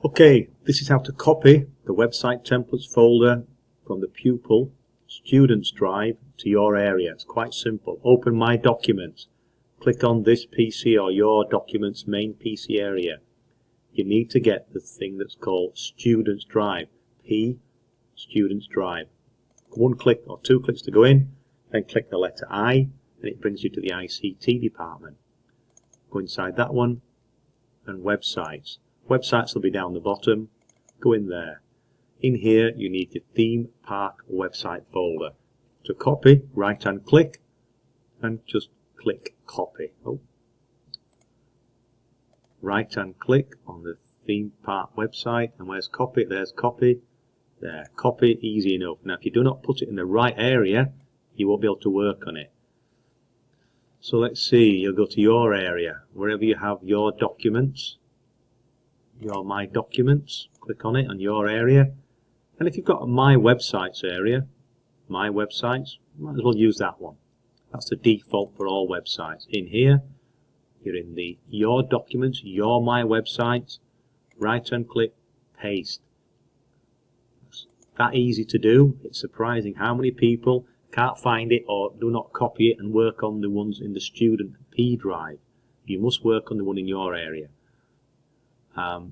Okay, this is how to copy the website templates folder from the pupil students drive to your area. It's quite simple. Open My Documents. Click on this PC or your documents main PC area. You need to get the thing that's called Students Drive. P Students Drive. One click or two clicks to go in, then click the letter I, and it brings you to the ICT department. Go inside that one and websites. Websites will be down the bottom. Go in there. In here you need the theme park website folder. To copy, right hand click and just click copy. Right hand click on the theme park website, and where's copy? There's copy. There, copy, easy enough. Now if you do not put it in the right area, you won't be able to work on it. So let's see, you'll go to your area, wherever you have your documents, your My Documents, click on it on your area. And if you've got a My Websites area, My Websites, might as well use that one. That's the default for all websites. In here, you're in the Your Documents, Your My Websites, right hand click, paste. It's that easy to do. It's surprising how many people can't find it or do not copy it and work on the ones in the student P drive. You must work on the one in your area.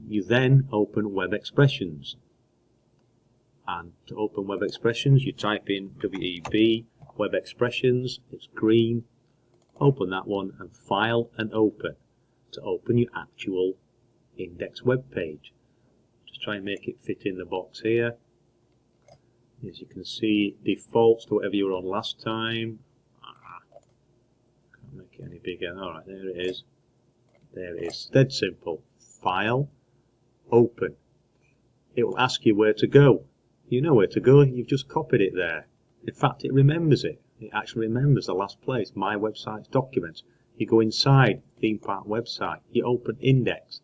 You then open Web Expressions, and to open Web Expressions you type in WEB Web Expressions. It's green. Open that one and File and Open to open your actual index web page. Just try and make it fit in the box here. As you can see, it defaults to whatever you were on last time. Can't make it any bigger. Alright, there it is. There it is. Dead simple. File, Open. It will ask you where to go. You know where to go. You've just copied it there. In fact, it remembers it. It actually remembers the last place. My Websites Documents. You go inside Theme Park website. You open Index.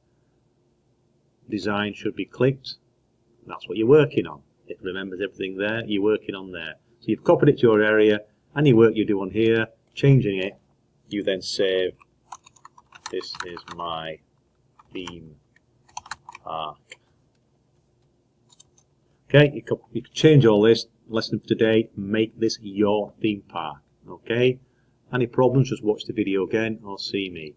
Design should be clicked. That's what you're working on. It remembers everything there. You're working on there. So you've copied it to your area. Any work you do on here, changing it, you then save. This is my theme park. Okay, you can change all this. Lesson for today, make this your theme park. Okay, any problems, just watch the video again or see me.